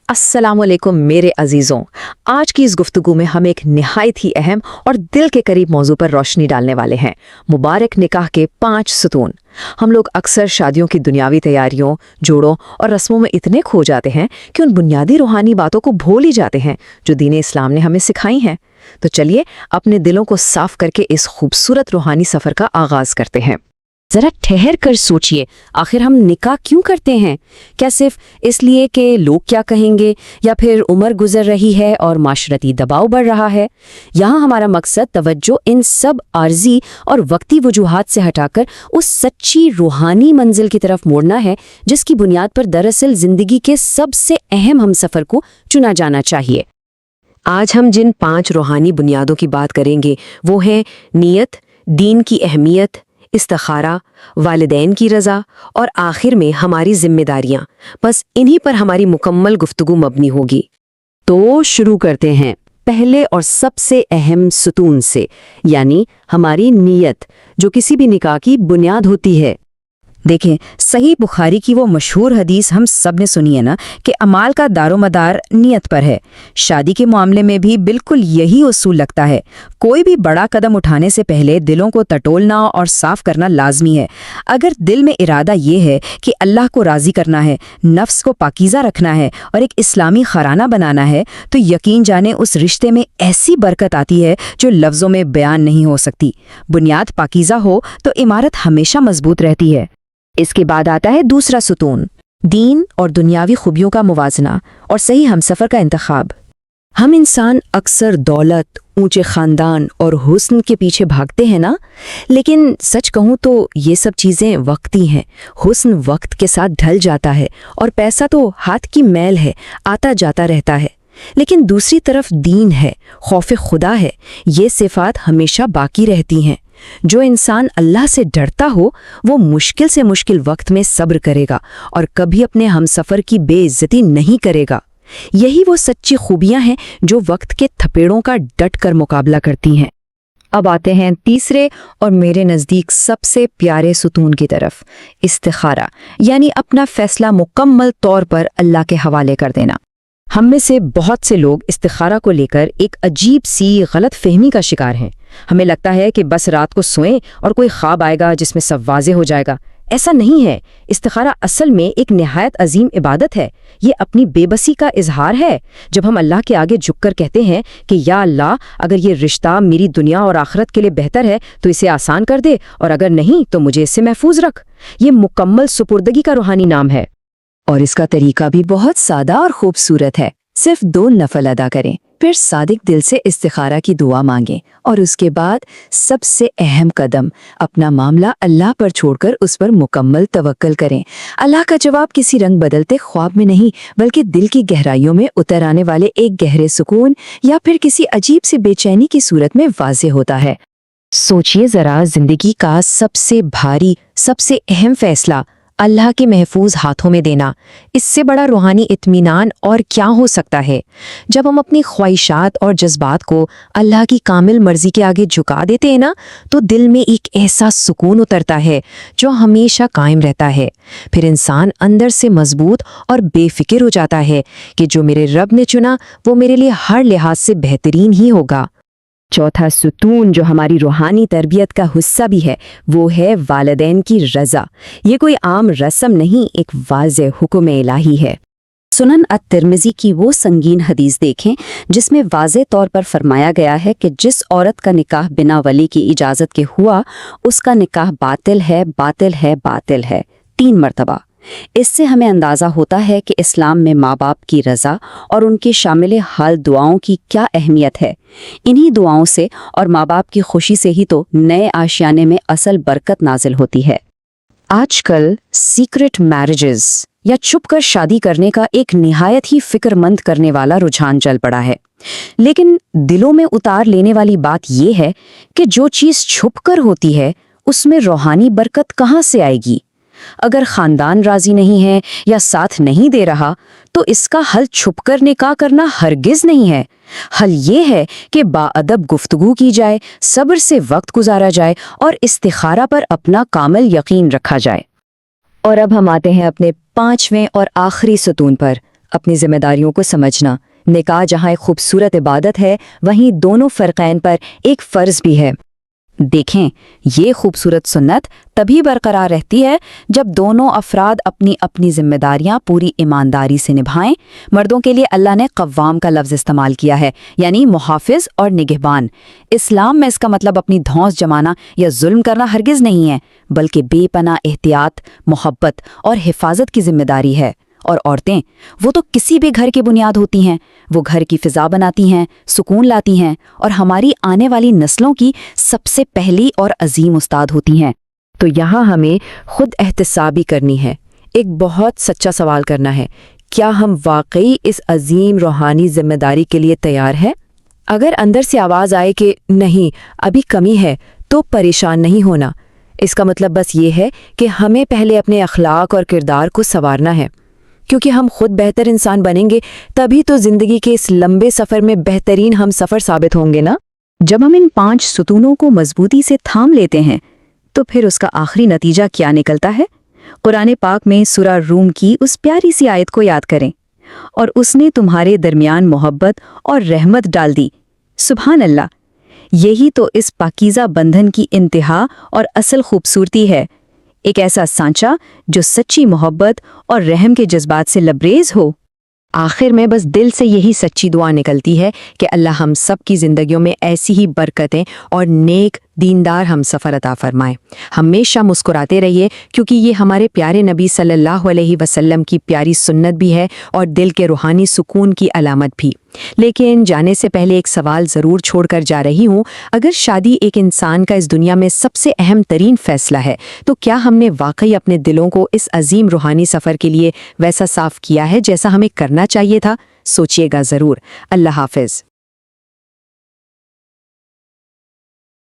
السلام علیکم میرے عزیزوں، آج کی اس گفتگو میں ہم ایک نہایت ہی اہم اور دل کے قریب موضوع پر روشنی ڈالنے والے ہیں، مبارک نکاح کے 5 ستون۔ ہم لوگ اکثر شادیوں کی دنیاوی تیاریوں، جوڑوں اور رسموں میں اتنے کھو جاتے ہیں کہ ان بنیادی روحانی باتوں کو بھول ہی جاتے ہیں جو دین اسلام نے ہمیں سکھائی ہیں۔ تو چلیے اپنے دلوں کو صاف کر کے اس خوبصورت روحانی سفر کا آغاز کرتے ہیں۔ ذرا ٹھہر کر سوچئے، آخر ہم نکاح کیوں کرتے ہیں؟ کیا صرف اس لیے کہ لوگ کیا کہیں گے، یا پھر عمر گزر رہی ہے اور معاشرتی دباؤ بڑھ رہا ہے؟ یہاں ہمارا مقصد توجہ ان سب عارضی اور وقتی وجوہات سے ہٹا کر اس سچی روحانی منزل کی طرف موڑنا ہے جس کی بنیاد پر دراصل زندگی کے سب سے اہم ہمسفر کو چنا جانا چاہیے۔ آج ہم جن 5 روحانی بنیادوں کی بات کریں گے وہ ہیں نیت، دین کی اہمیت، استخارہ، والدین کی رضا اور آخر میں ہماری ذمہ داریاں۔ بس انہی پر ہماری مکمل گفتگو مبنی ہوگی۔ تو شروع کرتے ہیں پہلے اور سب سے اہم ستون سے، یعنی ہماری نیت، جو کسی بھی نکاح کی بنیاد ہوتی ہے۔ دیکھیں، صحیح بخاری کی وہ مشہور حدیث ہم سب نے سنی ہے نا کہ اعمال کا دار و مدار نیت پر ہے۔ شادی کے معاملے میں بھی بالکل یہی اصول لگتا ہے۔ کوئی بھی بڑا قدم اٹھانے سے پہلے دلوں کو ٹٹولنا اور صاف کرنا لازمی ہے۔ اگر دل میں ارادہ یہ ہے کہ اللہ کو راضی کرنا ہے، نفس کو پاکیزہ رکھنا ہے اور ایک اسلامی خرانہ بنانا ہے، تو یقین جانے اس رشتے میں ایسی برکت آتی ہے جو لفظوں میں بیان نہیں ہو سکتی۔ بنیاد پاکیزہ ہو تو عمارت ہمیشہ مضبوط رہتی ہے۔ اس کے بعد آتا ہے دوسرا ستون، دین اور دنیاوی خوبیوں کا موازنہ اور صحیح ہمسفر کا انتخاب۔ ہم انسان اکثر دولت، اونچے خاندان اور حسن کے پیچھے بھاگتے ہیں نا، لیکن سچ کہوں تو یہ سب چیزیں وقتی ہیں۔ حسن وقت کے ساتھ ڈھل جاتا ہے اور پیسہ تو ہاتھ کی میل ہے، آتا جاتا رہتا ہے۔ لیکن دوسری طرف دین ہے، خوف خدا ہے، یہ صفات ہمیشہ باقی رہتی ہیں۔ جو انسان اللہ سے ڈرتا ہو وہ مشکل سے مشکل وقت میں صبر کرے گا اور کبھی اپنے ہمسفر کی بے عزتی نہیں کرے گا۔ یہی وہ سچی خوبیاں ہیں جو وقت کے تھپیڑوں کا ڈٹ کر مقابلہ کرتی ہیں۔ اب آتے ہیں تیسرے اور میرے نزدیک سب سے پیارے ستون کی طرف، استخارہ، یعنی اپنا فیصلہ مکمل طور پر اللہ کے حوالے کر دینا۔ ہم میں سے بہت سے لوگ استخارہ کو لے کر ایک عجیب سی غلط فہمی کا شکار ہیں۔ ہمیں لگتا ہے کہ بس رات کو سوئیں اور کوئی خواب آئے گا جس میں سب واضح ہو جائے گا۔ ایسا نہیں ہے۔ استخارہ اصل میں ایک نہایت عظیم عبادت ہے۔ یہ اپنی بے بسی کا اظہار ہے۔ جب ہم اللہ کے آگے جھک کر کہتے ہیں کہ یا اللہ، اگر یہ رشتہ میری دنیا اور آخرت کے لیے بہتر ہے تو اسے آسان کر دے، اور اگر نہیں تو مجھے اس سے محفوظ رکھ۔ یہ مکمل سپردگی کا روحانی نام ہے۔ اور اس کا طریقہ بھی بہت سادہ اور خوبصورت ہے۔ صرف 2 نفل ادا کریں، پھر صادق دل سے استخارہ کی دعا مانگیں، اور اس کے بعد سب سے اہم قدم، اپنا معاملہ اللہ پر چھوڑ کر اس پر مکمل توکل کریں۔ اللہ کا جواب کسی رنگ بدلتے خواب میں نہیں، بلکہ دل کی گہرائیوں میں اتر آنے والے ایک گہرے سکون یا پھر کسی عجیب سی بے چینی کی صورت میں واضح ہوتا ہے۔ سوچئے ذرا، زندگی کا سب سے بھاری، سب سے اہم فیصلہ اللہ کے محفوظ ہاتھوں میں دینا، اس سے بڑا روحانی اطمینان اور کیا ہو سکتا ہے؟ جب ہم اپنی خواہشات اور جذبات کو اللہ کی کامل مرضی کے آگے جھکا دیتے ہیں نا، تو دل میں ایک ایسا سکون اترتا ہے جو ہمیشہ قائم رہتا ہے۔ پھر انسان اندر سے مضبوط اور بے فکر ہو جاتا ہے کہ جو میرے رب نے چنا وہ میرے لیے ہر لحاظ سے بہترین ہی ہوگا۔ چوتھا ستون جو ہماری روحانی تربیت کا حصہ بھی ہے وہ ہے والدین کی رضا۔ یہ کوئی عام رسم نہیں، ایک واضح حکم الہی ہے۔ سنن الترمذی کی وہ سنگین حدیث دیکھیں جس میں واضح طور پر فرمایا گیا ہے کہ جس عورت کا نکاح بنا ولی کی اجازت کے ہوا اس کا نکاح باطل ہے، باطل ہے، باطل ہے، 3 مرتبہ۔ اس سے ہمیں اندازہ ہوتا ہے کہ اسلام میں ماں باپ کی رضا اور ان کے شامل حال دعاؤں کی کیا اہمیت ہے۔ انہی دعاؤں سے اور ماں باپ کی خوشی سے ہی تو نئے آشیانے میں اصل برکت نازل ہوتی ہے۔ آج کل سیکرٹ میرجز یا چھپ کر شادی کرنے کا ایک نہایت ہی فکر مند کرنے والا رجحان چل پڑا ہے، لیکن دلوں میں اتار لینے والی بات یہ ہے کہ جو چیز چھپ کر ہوتی ہے اس میں روحانی برکت کہاں سے آئے گی؟ اگر خاندان راضی نہیں ہے یا ساتھ نہیں دے رہا تو اس کا حل چھپ کر نکاح کرنا ہرگز نہیں ہے۔ حل یہ ہے کہ باادب گفتگو کی جائے، صبر سے وقت گزارا جائے اور استخارہ پر اپنا کامل یقین رکھا جائے۔ اور اب ہم آتے ہیں اپنے 5ویں اور آخری ستون پر، اپنی ذمہ داریوں کو سمجھنا۔ نکاح جہاں ایک خوبصورت عبادت ہے، وہیں دونوں فرقین پر ایک فرض بھی ہے۔ دیکھیں، یہ خوبصورت سنت تبھی برقرار رہتی ہے جب دونوں افراد اپنی اپنی ذمہ داریاں پوری ایمانداری سے نبھائیں۔ مردوں کے لیے اللہ نے قوام کا لفظ استعمال کیا ہے، یعنی محافظ اور نگہبان۔ اسلام میں اس کا مطلب اپنی دھونس جمانا یا ظلم کرنا ہرگز نہیں ہے، بلکہ بے پناہ احتیاط، محبت اور حفاظت کی ذمہ داری ہے۔ اور عورتیں، وہ تو کسی بھی گھر کی بنیاد ہوتی ہیں، وہ گھر کی فضا بناتی ہیں، سکون لاتی ہیں، اور ہماری آنے والی نسلوں کی سب سے پہلی اور عظیم استاد ہوتی ہیں۔ تو یہاں ہمیں خود احتسابی کرنی ہے، ایک بہت سچا سوال کرنا ہے، کیا ہم واقعی اس عظیم روحانی ذمہ داری کے لیے تیار ہیں؟ اگر اندر سے آواز آئے کہ نہیں، ابھی کمی ہے، تو پریشان نہیں ہونا۔ اس کا مطلب بس یہ ہے کہ ہمیں پہلے اپنے اخلاق اور کردار کو سنوارنا ہے، کیونکہ ہم خود بہتر انسان بنیں گے تبھی تو زندگی کے اس لمبے سفر میں بہترین ہم سفر ثابت ہوں گے نا۔ جب ہم ان 5 ستونوں کو مضبوطی سے تھام لیتے ہیں تو پھر اس کا آخری نتیجہ کیا نکلتا ہے؟ قرآن پاک میں سورہ روم کی اس پیاری سی آیت کو یاد کریں، اور اس نے تمہارے درمیان محبت اور رحمت ڈال دی۔ سبحان اللہ! یہی تو اس پاکیزہ بندھن کی انتہا اور اصل خوبصورتی ہے، ایک ایسا سانچہ جو سچی محبت اور رحم کے جذبات سے لبریز ہو۔ آخر میں بس دل سے یہی سچی دعا نکلتی ہے کہ اللہ ہم سب کی زندگیوں میں ایسی ہی برکتیں اور نیک دیندار ہم سفر عطا فرمائے۔ ہمیشہ مسکراتے رہیے، کیونکہ یہ ہمارے پیارے نبی صلی اللہ علیہ وسلم کی پیاری سنت بھی ہے اور دل کے روحانی سکون کی علامت بھی۔ لیکن جانے سے پہلے ایک سوال ضرور چھوڑ کر جا رہی ہوں، اگر شادی ایک انسان کا اس دنیا میں سب سے اہم ترین فیصلہ ہے، تو کیا ہم نے واقعی اپنے دلوں کو اس عظیم روحانی سفر کے لیے ویسا صاف کیا ہے جیسا ہمیں کرنا چاہیے تھا؟ سوچیے گا ضرور۔ اللہ حافظ۔